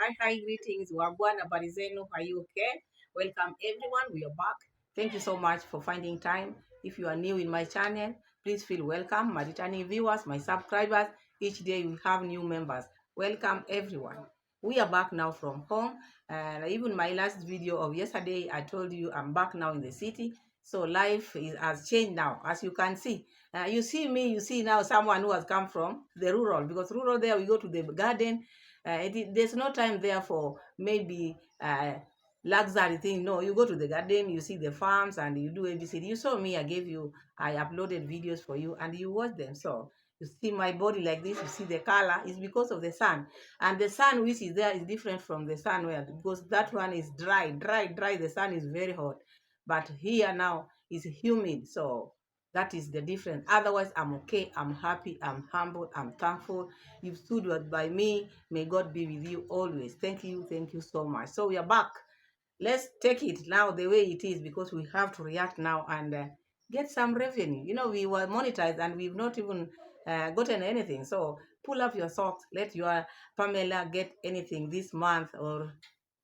Hi, greetings. Wagwan, habari zenu. Are you okay? Welcome, everyone. We are back. Thank you so much for finding time. If you are new in my channel, please feel welcome. My returning viewers, my subscribers, each day we have new members. Welcome, everyone. We are back now from home. And even my last video of yesterday, I told you I'm back now in the city. So has changed now, as you can see. You see me, you see now someone who has come from the rural, because rural there we go to the garden. There's no time there for maybe luxury thing. No, you go to the garden, you see the farms, and you do ABC. You saw me, I uploaded videos for you, and you watch them. So you see my body like this, you see the color, is because of the sun. And the sun which is there is different from the sun because that one is dry. The sun is very hot. But here now is humid. So that is the difference. Otherwise, I'm okay. I'm happy. I'm humble. I'm thankful. You've stood by me. May God be with you always. Thank you. Thank you so much. So we are back. Let's take it now the way it is, because we have to react now and get some revenue. We were monetized and we've not even gotten anything. So pull up your socks. Let your Pamela get anything this month, or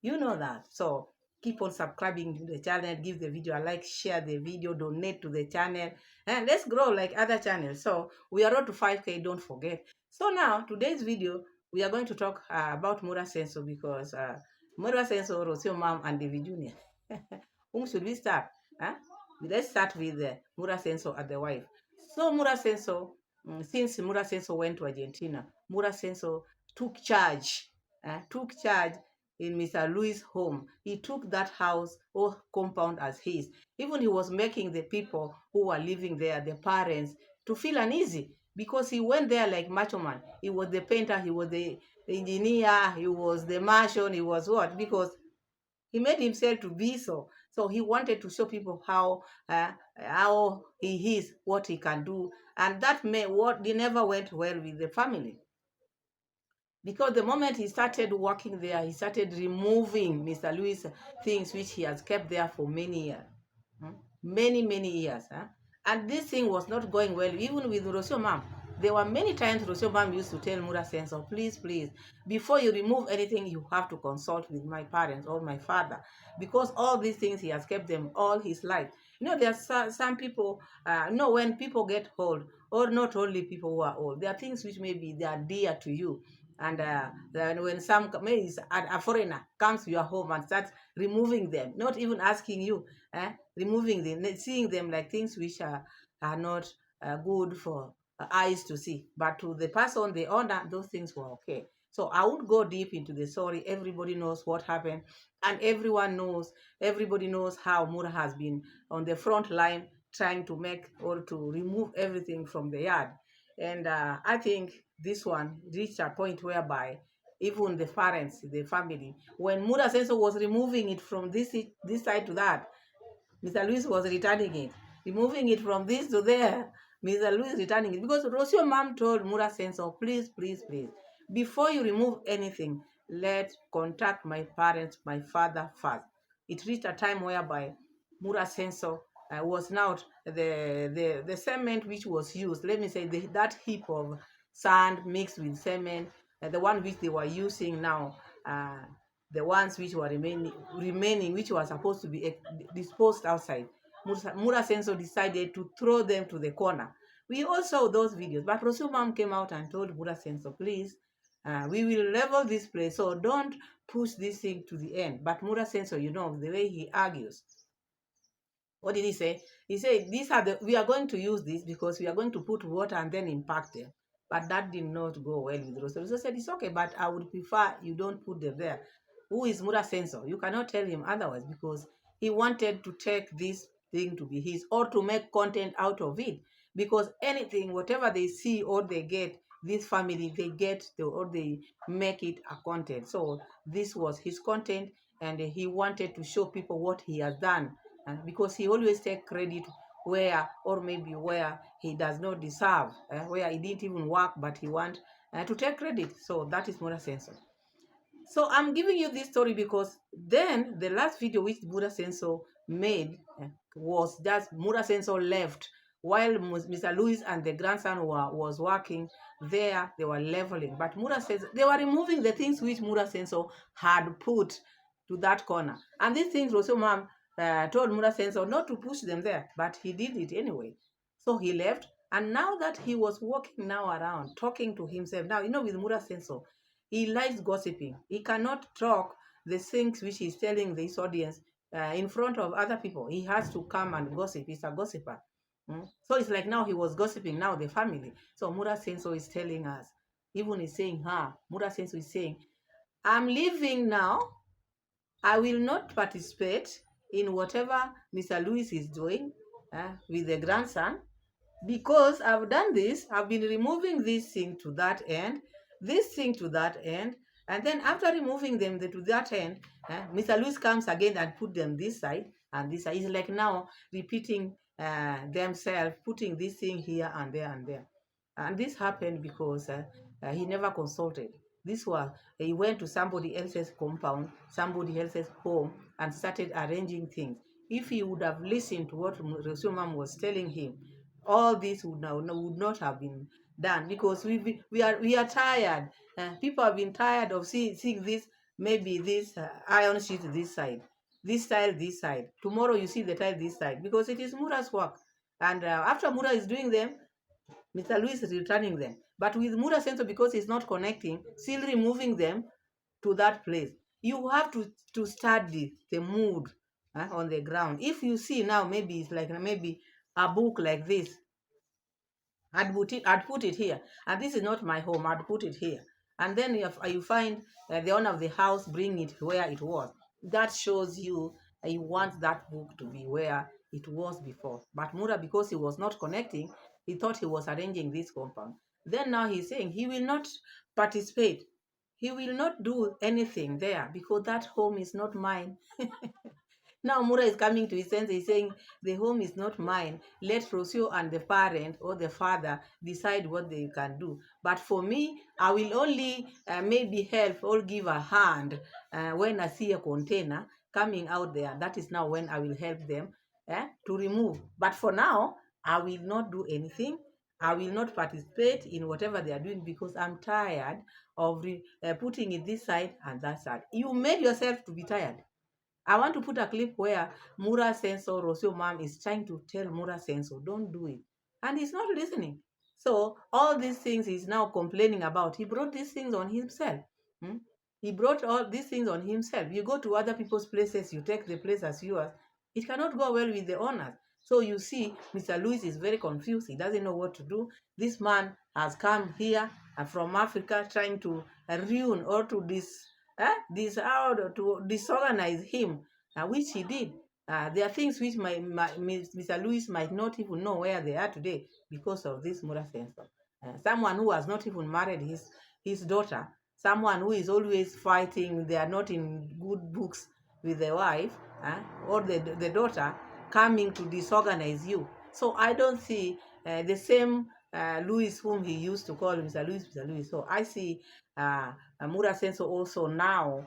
that. So keep on subscribing to the channel, give the video a like, share the video, donate to the channel, and let's grow like other channels. So we are on to 5K, don't forget. So now today's video, we are going to talk about Mura Senso, because Marwa Senso, Rocio mom, and David Jr. Whom should we start? Huh? Let's start with Mura Senso and the wife. So Mura Senso, since Mura Senso went to Argentina, Mura Senso took charge in Mr. Louis' home. He took that house or compound as his. Even he was making the people who were living there, the parents, to feel uneasy, because he went there like macho man. He was the painter, he was the engineer, he was the marshal, he was what? Because he made himself to be so. So he wanted to show people how he is, what he can do, and that what he never went well with the family. Because the moment he started working there, he started removing Mr. Louis things which he has kept there for many years. Many years. And this thing was not going well, even with Rocio mom. There were many times Rocio mom used to tell Mura Senso, please, before you remove anything, you have to consult with my parents or my father, because all these things he has kept them all his life. There are some people, when people get old, or not only people who are old, there are things which maybe they are dear to you. And then when maybe a foreigner comes to your home and starts removing them, not even asking you, removing them, seeing them like things which are not good for eyes to see. But to the person, the owner, those things were okay. So I would go deep into the story. Everybody knows what happened, and everybody knows how Mura has been on the front line trying to make or to remove everything from the yard. And I think this one reached a point whereby even the parents, the family, when Mura Senso was removing it from this side to that, Mr. Luis was returning it, removing it from this to there. Mr. Luis returning it, because Rocio mom told Mura Senso, please, before you remove anything, let's contact my parents, my father first. It reached a time whereby Mura Senso was now the cement which was used. Let me say that heap of sand mixed with cement, the one which they were using now. The ones which were remaining, which were supposed to be disposed outside, Mura Senso decided to throw them to the corner. We all saw those videos, but Rocio mom came out and told Mura Senso, please, we will level this place, so don't push this thing to the end. But Mura Senso, the way he argues, what did he say? He said, we are going to use this because we are going to put water and then impact them. But that did not go well with Rocio. Rocio said, it's okay, but I would prefer you don't put them there. Who is Mura Senso? You cannot tell him otherwise, because he wanted to take this thing to be his, or to make content out of it. Because anything, whatever they see or they get, this family, they get or they make it a content. So this was his content, and he wanted to show people what he has done. And because he always take credit where, or maybe where he does not deserve, where he didn't even work, but he want to take credit. So that is Mura Senso. So I'm giving you this story because then the last video which Mura Senso made was just Mura Senso left while Mr. Louis and the grandson was working there, they were leveling. But Mura says they were removing the things which Mura Senso had put to that corner. And these things Rocio mom told Mura Senso not to push them there, but he did it anyway. So he left. And now that he was walking now around, talking to himself, now, with Mura Senso, he likes gossiping. He cannot talk the things which he's telling this audience in front of other people. He has to come and gossip. He's a gossiper. So it's like now he was gossiping now the family. So Mura Senso is telling us, even he's saying, Mura Senso is saying, I'm leaving now. I will not participate in whatever Mr. Louis is doing with the grandson, because I've done this. I've been removing this thing to that end, this thing to that end, and then after removing them to that end, Mr. Louis comes again and put them this side and this side. It's like now repeating themselves, putting this thing here and there and there. And this happened because he never consulted. This was, he went to somebody else's compound, somebody else's home, and started arranging things. If he would have listened to what Rocio mom was telling him, all this would not have been done, because we are tired. People have been tired of seeing this, maybe this iron sheet this side, this tile this side. Tomorrow you see the tile this side, because it is Mura's work. And after Mura is doing them, Mr. Louis is returning them. But with Mura Sensor, because he's not connecting, still removing them to that place. You have to study the mood on the ground. If you see now, maybe it's like maybe a book like this, I'd put it here. And this is not my home, I'd put it here. And then you find the owner of the house bring it where it was. That shows you you want that book to be where it was before. But Mura, because he was not connecting, he thought he was arranging this compound. Then now he's saying he will not participate. He will not do anything there because that home is not mine. Now Mura is coming to his senses. He's saying, the home is not mine. Let Rocio and the parent or the father decide what they can do. But for me, I will only maybe help or give a hand when I see a container coming out there. That is now when I will help them to remove. But for now, I will not do anything. I will not participate in whatever they are doing because I'm tired of putting it this side and that side. You made yourself to be tired. I want to put a clip where Mura Senso, Rocio mom, is trying to tell Mura Senso, don't do it. And he's not listening. So all these things he's now complaining about, he brought these things on himself. He brought all these things on himself. You go to other people's places, you take the place as yours. It cannot go well with the owners. So you see, Mr. Louis is very confused. He doesn't know what to do. This man has come here from Africa trying to ruin or to to disorganize him, which he did. There are things which Mr. Louis might not even know where they are today because of this Mura sensor. Someone who has not even married his daughter, someone who is always fighting, they are not in good books with the wife or the daughter, coming to disorganize you. So I don't see the same Louis whom he used to call Mr. Louis, Mr. Louis. So I see Mura Senso also now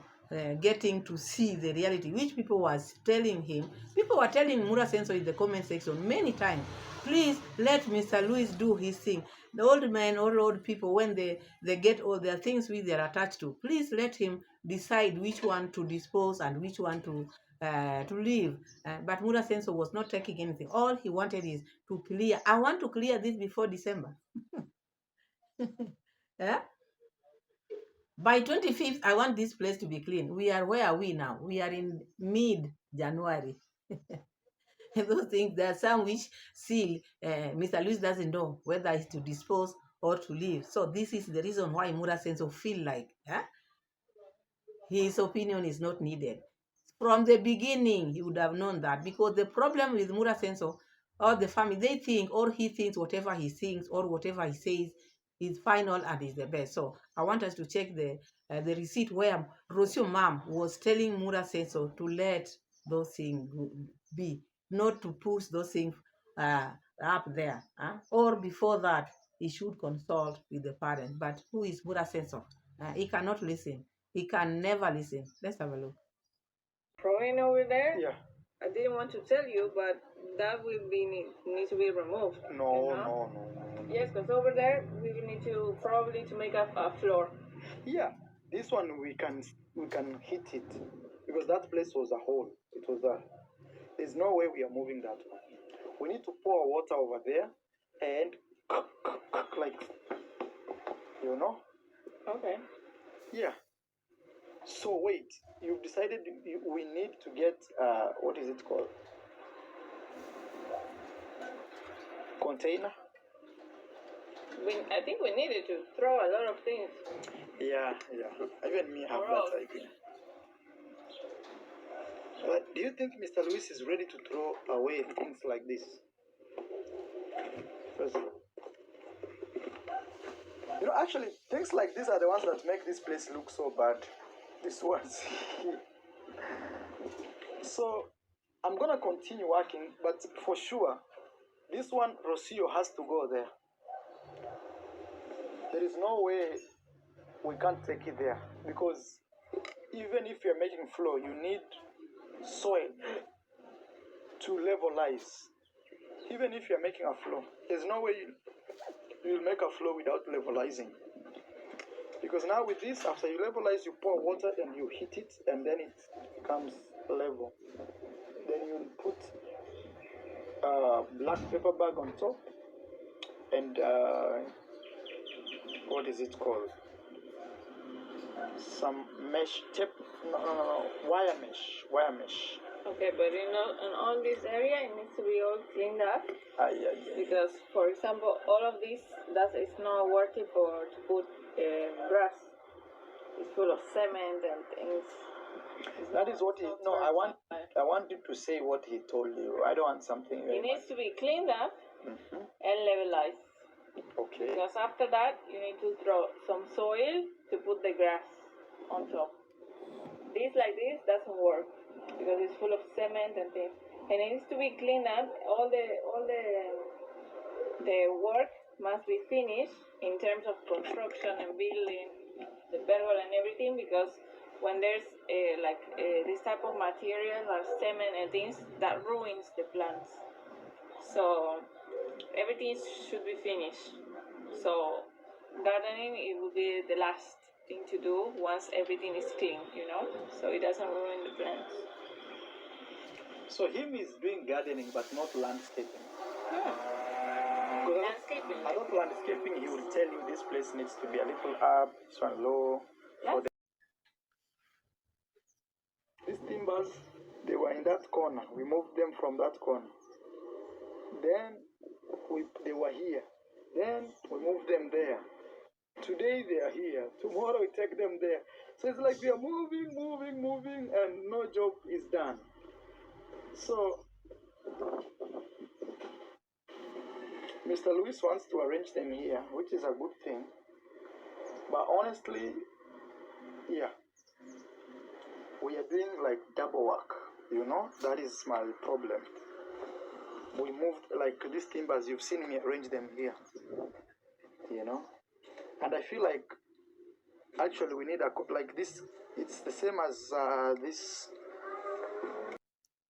getting to see the reality, which people was telling him. People were telling Mura Senso in the comment section many times, please let Mr. Louis do his thing. The old men or old people, when they get all their things which they're attached to, please let him decide which one to dispose and which one to leave. But Mura Senso was not taking anything. All he wanted is to clear. I want to clear this before December. Yeah? By 25th, I want this place to be clean. Where are we now? We are in mid-January. Those things, there are some which still Mr. Luis doesn't know whether it's to dispose or to leave. So this is the reason why Mura Senso feel like his opinion is not needed. From the beginning, he would have known that, because the problem with Mura Senso or the family, they think, or he thinks whatever he thinks or whatever he says is final and is the best. So I want us to check the receipt where Rocio mom was telling Mura Senso to let those things be, not to push those things up there. Or before that, he should consult with the parent. But who is Mura Senso? He cannot listen. He can never listen. Let's have a look. Drawing over there? Yeah. I didn't want to tell you, but that will be need to be removed. No, you know? no, no, no. Yes, because over there we will need to probably to make up a floor. Yeah, this one we can hit it because that place was a hole. It was a. There's no way we are moving that one. We need to pour water over there and like, you know. Okay. Yeah. So wait, you've decided we need to get what is it called? Container. I think we needed to throw a lot of things. Yeah, yeah. Even me have that idea. Do you think Mr. Luis is ready to throw away things like this? Because, actually, things like these are the ones that make this place look so bad. These ones. So, I'm gonna continue working, but for sure, this one, Rocio, has to go there. There is no way we can't take it there because even if you're making floor, you need soil to levelize. Even if you're making a floor, there's no way you'll make a floor without levelizing. Because now with this, after you levelize, you pour water and you heat it, and then it becomes level. Then you put black paper bag on top, and what is it called? Some mesh tape, wire mesh. Okay, but in all this area, it needs to be all cleaned up. Yeah. Because, for example, all of this that is not working to put grass. It's full of cement and things. That is what he. No, I want you to say what he told you. I don't want something. It needs to be cleaned up and levelized. Okay. Because after that, you need to throw some soil to put the grass on top. This like this doesn't work because it's full of cement and things. And it needs to be cleaned up. All the work must be finished in terms of construction and building the pergola and everything, because when there's this type of material like cement and things, that ruins the plants. So everything should be finished. So gardening, it will be the last thing to do once everything is clean, so it doesn't ruin the plants. So him is doing gardening but not landscaping. Landscaping. I thought landscaping, he will tell you this place needs to be a little up, this one low. Yeah. These timbers, they were in that corner. We moved them from that corner. Then they were here. Then we moved them there. Today they are here. Tomorrow we take them there. So it's like we are moving, and no job is done. So Mr. Luis wants to arrange them here, which is a good thing. But honestly, yeah, we are doing like double work, that is my problem. We moved like these timbers, you've seen me arrange them here, and I feel like actually we need like this. It's the same as this.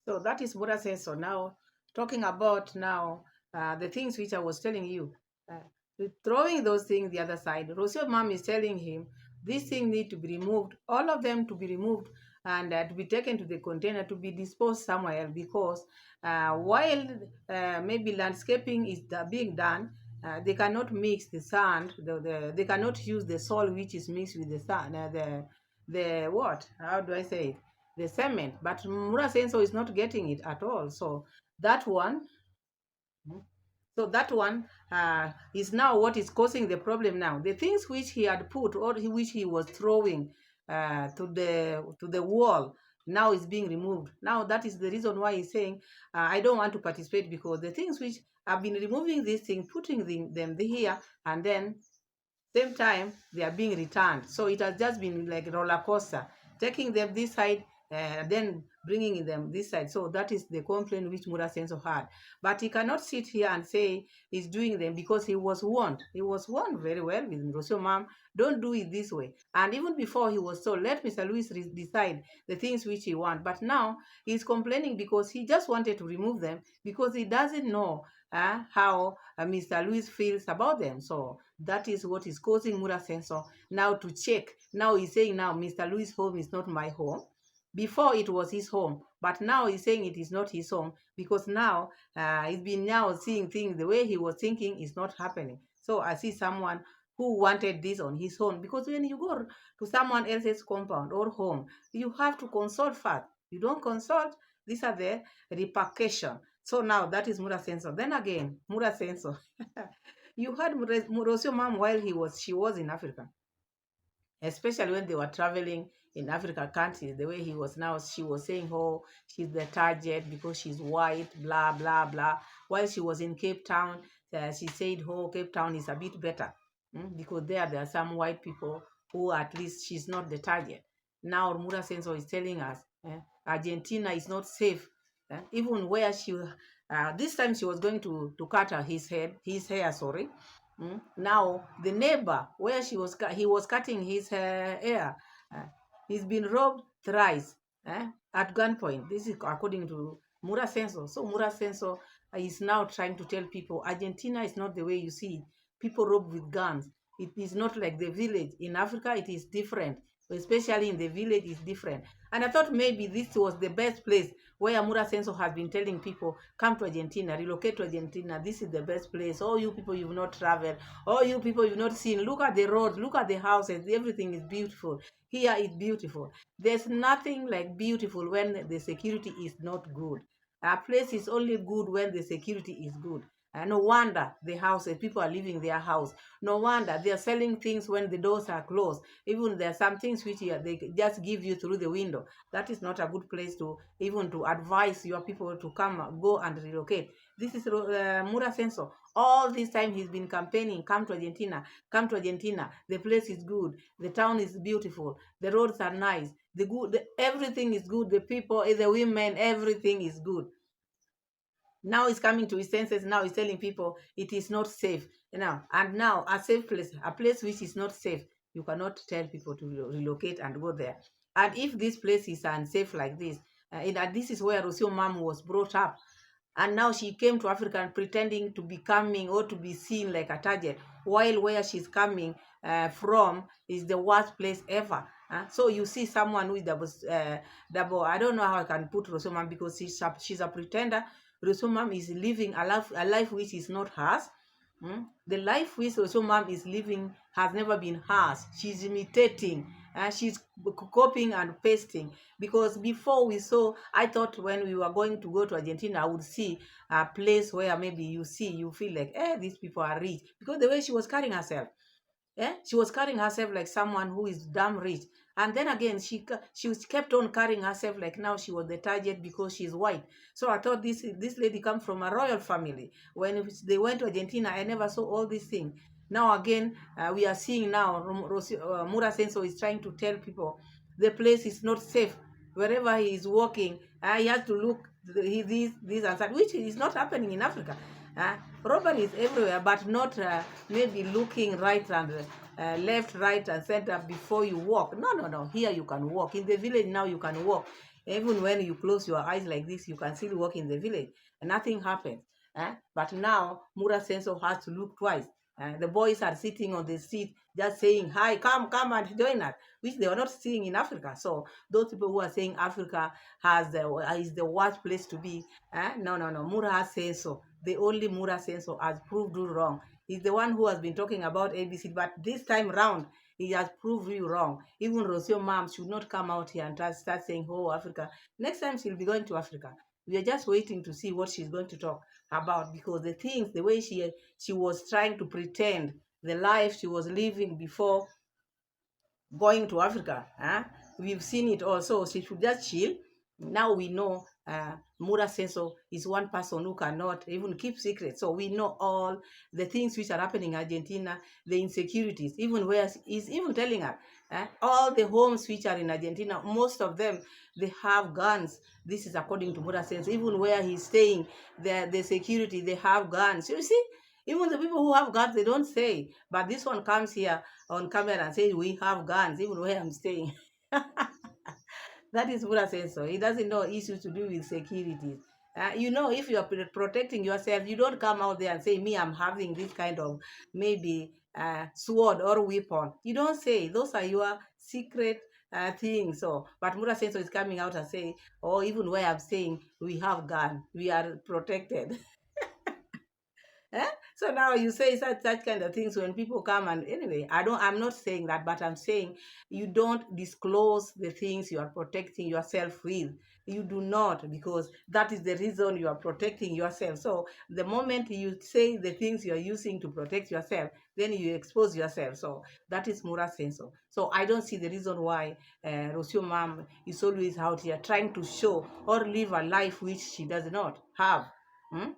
So that is what I say. So now, talking about now the things which I was telling you, throwing those things the other side. Rocio's mom is telling him these things need to be removed, all of them to be removed, and to be taken to the container to be disposed somewhere else, because while maybe landscaping is being done, they cannot mix the sand, they cannot use the soil which is mixed with the sand, the what? How do I say it? The cement. But Mura Senso is not getting it at all. So that one is now what is causing the problem now. The things which he had put or which he was throwing to the wall now is being removed. Now that is the reason why he's saying, I don't want to participate, because the things which have been removing these things, putting them here, and then same time they are being returned. So it has just been like roller coaster, taking them this side, then bringing them this side. So that is the complaint which Mura Senso had. But he cannot sit here and say he's doing them because he was warned. He was warned very well with Rocio Mom, don't do it this way. And even before he was told, let Mr. Luis decide the things which he wants. But now he's complaining because he just wanted to remove them because he doesn't know how Mr. Luis feels about them. So that is what is causing Mura Senso now to check. Now he's saying now Mr. Luis' home is not my home. Before it was his home, but now he's saying it is not his home because now he's been now seeing things the way he was thinking is not happening. So I see someone who wanted this on his own, because when you go to someone else's compound or home, you have to consult first. You don't consult, these are the repercussions. So now that is Mura Senso. Then again, Mura Senso. You heard Rocio Mom while she was in Africa, especially when they were traveling in Africa countries, the way she was saying, oh, she's the target because she's white, blah, blah, blah. While she was in Cape Town, she said, oh, Cape Town is a bit better because there are some white people who at least she's not the target. Now, Mura Senso is telling us Argentina is not safe. Even where this time she was going to cut his hair, sorry. Now the neighbor where he was cutting his hair, he's been robbed thrice at gunpoint. This is according to Mura Senso. So Mura Senso is now trying to tell people Argentina is not the way you see it. People rob with guns. It is not like the village. In Africa, it is different. Especially in the village, it's different. And I thought maybe this was the best place where Mura Senso has been telling people, come to Argentina, relocate to Argentina. This is the best place. All you people you've not traveled, all you people you've not seen, look at the roads, look at the houses. Everything is beautiful. Here is beautiful. There's nothing like beautiful when the security is not good. A place is only good when the security is good. No wonder the houses, people are leaving their house. No wonder they are selling things when the doors are closed. Even there are some things which they just give you through the window. That is not a good place to even to advise your people to go and relocate. This is Mura Senso. All this time he's been campaigning, come to Argentina, come to Argentina. The place is good. The town is beautiful. The roads are nice. Everything is good. The people, the women, everything is good. Now he's coming to his senses. Now he's telling people it is not safe. And now a safe place, a place which is not safe, you cannot tell people to relocate and go there. And if this place is unsafe like this, this is where Rocio Mom was brought up. And now she came to Africa and pretending to be coming or to be seen like a target, while where she's coming from is the worst place ever. So you see someone who is double. I don't know how I can put Rocio Mom because she's a pretender. Rocio Mom is living a life which is not hers. The life which Rocio Mom is living has never been hers. She's imitating. She's copying and pasting, because before we saw, I thought when we were going to go to Argentina, I would see a place where maybe you feel like, these people are rich, because the way she was carrying herself, she was carrying herself like someone who is damn rich. And then again, she kept on carrying herself like now she was the target because she's white. So I thought this lady come from a royal family. When they went to Argentina, I never saw all these things. Now again, we are seeing now Mura Senso is trying to tell people the place is not safe. Wherever he is walking, he has to look this and that, which is not happening in Africa. Robbery is everywhere, but not maybe looking right and left, right, and center before you walk. No. Here you can walk. In the village now you can walk. Even when you close your eyes like this, you can still walk in the village. And nothing happens. But now Mura Senso has to look twice. The boys are sitting on the seat just saying, hi, come and join us, which they are not seeing in Africa. So those people who are saying Africa is the worst place to be, no. Mura Senso, the only Mura Senso has proved you wrong. He's the one who has been talking about ABC, but this time round, he has proved you wrong. Even Rocio Mom should not come out here and start saying, oh, Africa. Next time she'll be going to Africa. We are just waiting to see what she's going to talk about, because the way she was trying to pretend the life she was living before going to Africa, we've seen it also. She should just chill. Now we know Mura Senso is one person who cannot even keep secrets. So we know all the things which are happening in Argentina, the insecurities, even where he's even telling us, all the homes which are in Argentina, most of them, they have guns. This is according to Mura Senso. Even where he's staying, the security, they have guns. You see, even the people who have guns, they don't say. But this one comes here on camera and says, we have guns, even where I'm staying. That is Mura says so. He doesn't know issues to do with security. If you are protecting yourself, you don't come out there and say, me, I'm having this kind of maybe sword or weapon. You don't say. Those are your secret things. So, but Mura Senso is coming out and saying, oh, even where I'm saying, we have gun, we are protected. Eh? So now you say such kind of things when people come, and anyway, I'm not saying that, but I'm saying you don't disclose the things you are protecting yourself with. You do not, because that is the reason you are protecting yourself. So the moment you say the things you are using to protect yourself, then you expose yourself. So that is Mura Senso. So I don't see the reason why Rocio mom is always out here trying to show or live a life which she does not have. Hmm?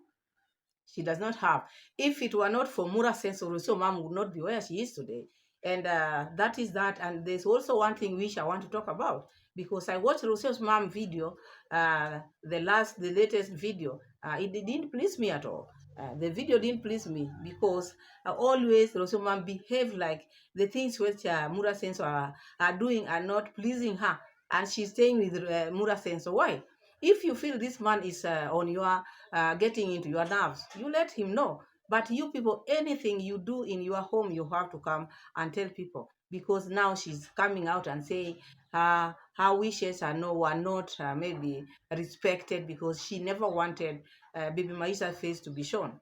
She does not have. If it were not for Mura Senso, Rocio mom would not be where she is today. And that is that. And there's also one thing which I want to talk about, because I watched Rocio's mom video, the latest video. It didn't please me at all. The video didn't please me because always Rocio mom behave like the things which Mura Senso are doing are not pleasing her, and she's staying with Mura Senso. Why? If you feel this man is on your getting into your nerves, you let him know. But you people, anything you do in your home, you have to come and tell people, because now she's coming out and saying her wishes were not maybe respected, because she never wanted baby Maisha's face to be shown.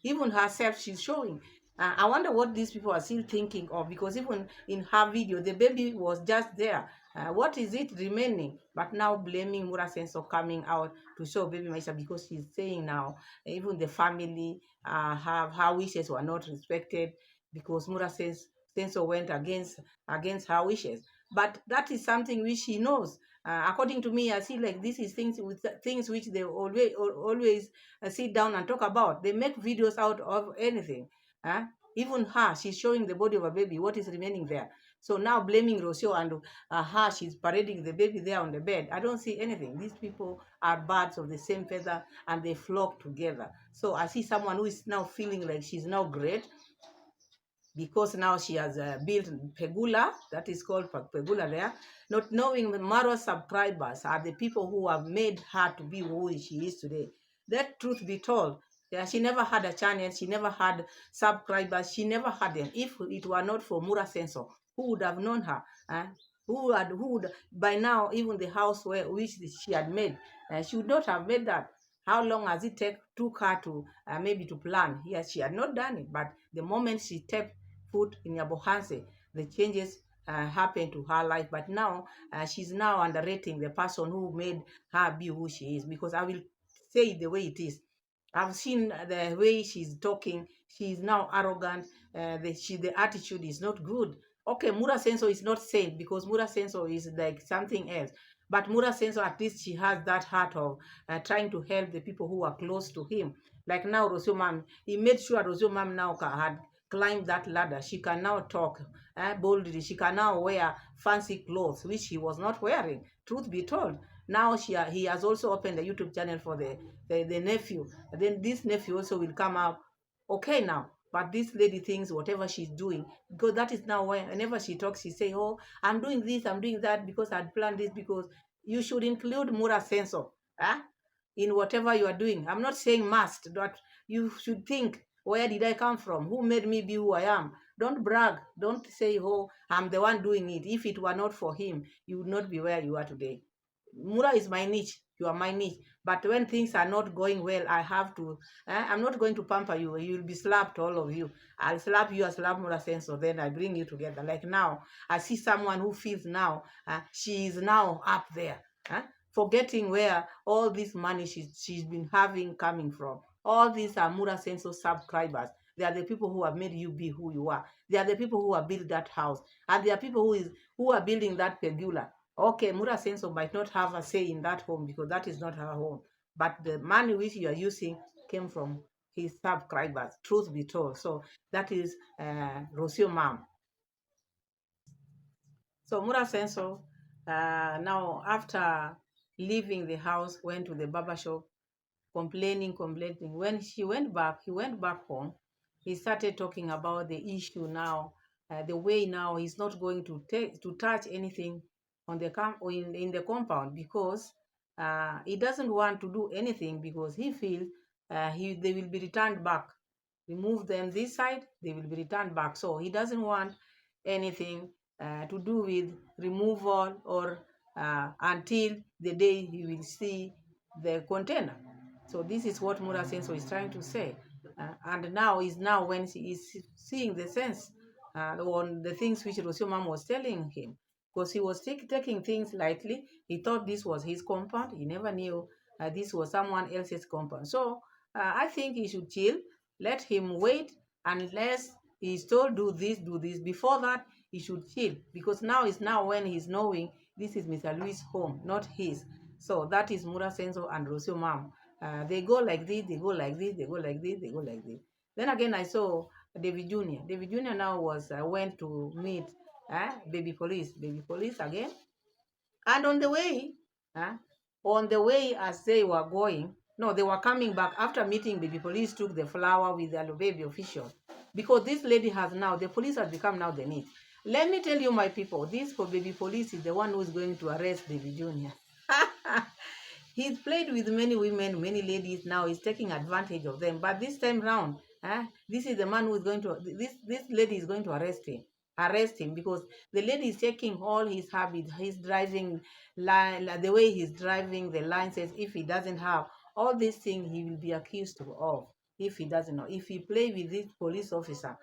Even herself, she's showing. I wonder what these people are still thinking of, because even in her video, the baby was just there. What is it remaining? But now blaming Mura Senso coming out to show baby Maisha, because she's saying now even the family have her wishes were not respected, because Mura Senso went against her wishes. But that is something which she knows. According to me, I see like this is things which they always sit down and talk about. They make videos out of anything. Huh? Even her, she's showing the body of a baby. What is remaining there? So now blaming Rocio and her, she's parading the baby there on the bed. I don't see anything. These people are birds of the same feather, and they flock together. So I see someone who is now feeling like she's now great, because now she has built Pegula, that is called Pegula there, not knowing the Marwa subscribers are the people who have made her to be who she is today. That truth be told, yeah, she never had a channel, she never had subscribers, she never had them. If it were not for Mura Senso, who would have known her? Who would, by now, even the house which she had made, she would not have made that. How long has it took her to maybe to plan? Yes, she had not done it, but the moment she stepped foot in Yabohanse, the changes happened to her life. But now she's now underrating the person who made her be who she is, because I will say it the way it is. I've seen the way she's talking. She's now arrogant. The attitude is not good. Okay, Mura Senso is not sane, because Mura Senso is like something else. But Mura Senso, at least she has that heart of trying to help the people who are close to him. Like now, Rocio Mam, he made sure Rocio Mam now had climbed that ladder. She can now talk boldly. She can now wear fancy clothes, which he was not wearing. Truth be told, now he has also opened a YouTube channel for the nephew. And then this nephew also will come out okay now. But this lady thinks whatever she's doing, because that is now whenever she talks, she say, "Oh, I'm doing this, I'm doing that because I'd planned this." Because you should include Mura Senso in whatever you are doing. I'm not saying must, but you should think, where did I come from? Who made me be who I am? Don't brag. Don't say, oh, I'm the one doing it. If it were not for him, you would not be where you are today. Mura is my niche. You are my niche. But when things are not going well, I have to. I'm not going to pamper you. You'll be slapped, all of you. I'll slap you, I'll slap Mura Senso. Then I bring you together. Like now, I see someone who feels now she is now up there, forgetting where all this money she's been having coming from. All these are Mura Senso subscribers. They are the people who have made you be who you are. They are the people who have built that house, and they are people who are building that pegula. Okay, Mura Senso might not have a say in that home because that is not her home. But the money which you are using came from his subscribers, truth be told. So that is Rocio mom. So Mura Senso, now after leaving the house, went to the barber shop, complaining. When he went back home, he started talking about the issue now, the way now he's not going to touch anything on the in the compound because he doesn't want to do anything because he feels they will be returned back. Remove them this side, they will be returned back. So he doesn't want anything to do with removal or until the day he will see the container. So this is what Mura Senso is trying to say. And now is now when he is seeing the sense on the things which Rocio Mom was telling him. Because he was taking things lightly. He thought this was his compound. He never knew this was someone else's compound. So I think he should chill. Let him wait unless he's told do this, do this. Before that, he should chill. Because now is now when he's knowing this is Mr. Louis' home, not his. So that is Mura Senso and Rocio Mom. They go like this, they go like this, they go like this, they go like this. Then again, I saw David Jr. David Jr. now went to meet baby police again. And uh, on the way as they were going, no, they were coming back after meeting baby police, took the flower with the baby official. Because this lady has now, the police has become now the need. Let me tell you, my people, this for baby police is the one who is going to arrest David Jr. He's played with many women, many ladies. Now he's taking advantage of them. But this time round, this is the man who is going to, this lady is going to arrest him because the lady is taking all his habits. He's driving, the way he's driving, the license. If he doesn't have all these things, he will be accused of. If he doesn't know, if he play with this police officer,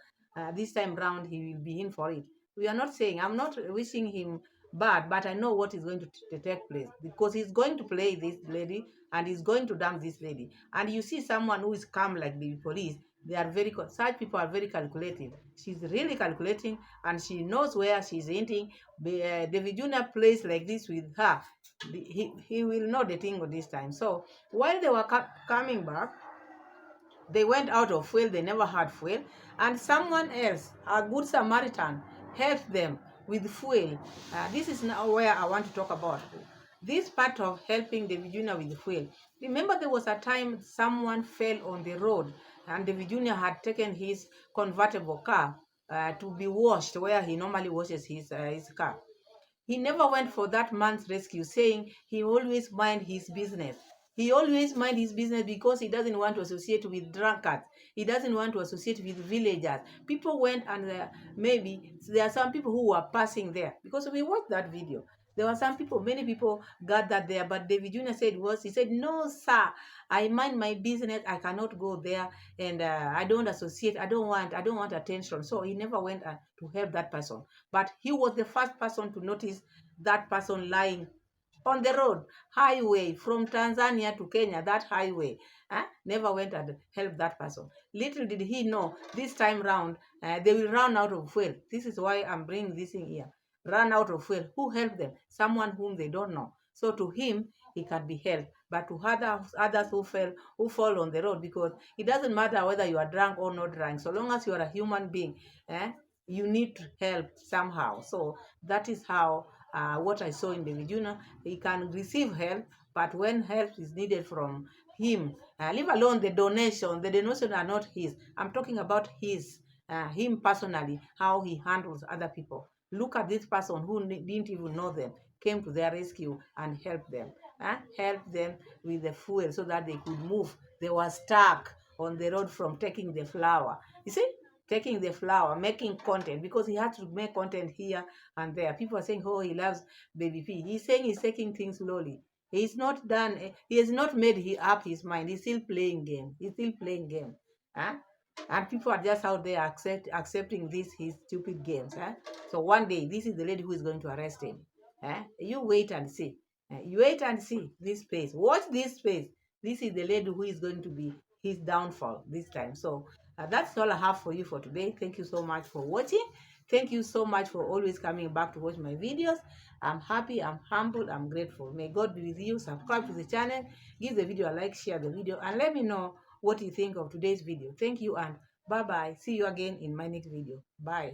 this time round, he will be in for it. We are not saying, I'm not wishing him bad, but I know what is going to take place because he's going to play this lady and he's going to dump this lady. And you see someone who is calm like the police, they are such people are very calculated. She's really calculating and she knows where she's hinting. David Jr. plays like this with her. He will know the thing this time. So while they were coming back, they went out of fuel, they never had fuel, and someone else, a good Samaritan, helped them with fuel. This is now where I want to talk about this part of helping David Jr. with fuel. Remember, there was a time someone fell on the road, and David Jr. had taken his convertible car to be washed where he normally washes his car. He never went for that man's rescue, saying he always mind his business. He always mind his business because he doesn't want to associate with drunkards. He doesn't want to associate with villagers. People went and maybe there are some people who were passing there because we watched that video. There were some people, many people gathered there, but David Jr. he said, no, sir, I mind my business. I cannot go there, and I don't associate. I don't want attention. So he never went to help that person. But he was the first person to notice that person lying on the road, highway from Tanzania to Kenya, that highway. Never went and helped that person. Little did he know this time round, they will run out of fuel. This is why I'm bringing this in here. Run out of fuel. Who helped them? Someone whom they don't know. So to him, he can be helped. But to others who fall on the road, because it doesn't matter whether you are drunk or not drunk, so long as you are a human being, you need to help somehow. So that is how what I saw in David Jr. He can receive help, but when help is needed from him, leave alone the donations are not his. I'm talking about him personally, how he handles other people. Look at this person who didn't even know them, came to their rescue and helped them. Helped them with the fuel so that they could move. They were stuck on the road from taking the flour. You see? Taking the flour, making content, because he had to make content here and there. People are saying, oh, he loves baby P. He's saying he's taking things slowly. He's not done. He has not made up his mind. He's still playing game. He's still playing game. Huh? And people are just out there accepting his stupid games. So one day, this is the lady who is going to arrest him. You wait and see. You wait and see this space. Watch this space. This is the lady who is going to be his downfall this time. So that's all I have for you for today. Thank you so much for watching. Thank you so much for always coming back to watch my videos. I'm happy, I'm humbled, I'm grateful. May God be with you. Subscribe to the channel, give the video a like, share the video, and let me know what you think of today's video. Thank you and bye-bye. See you again in my next video. Bye.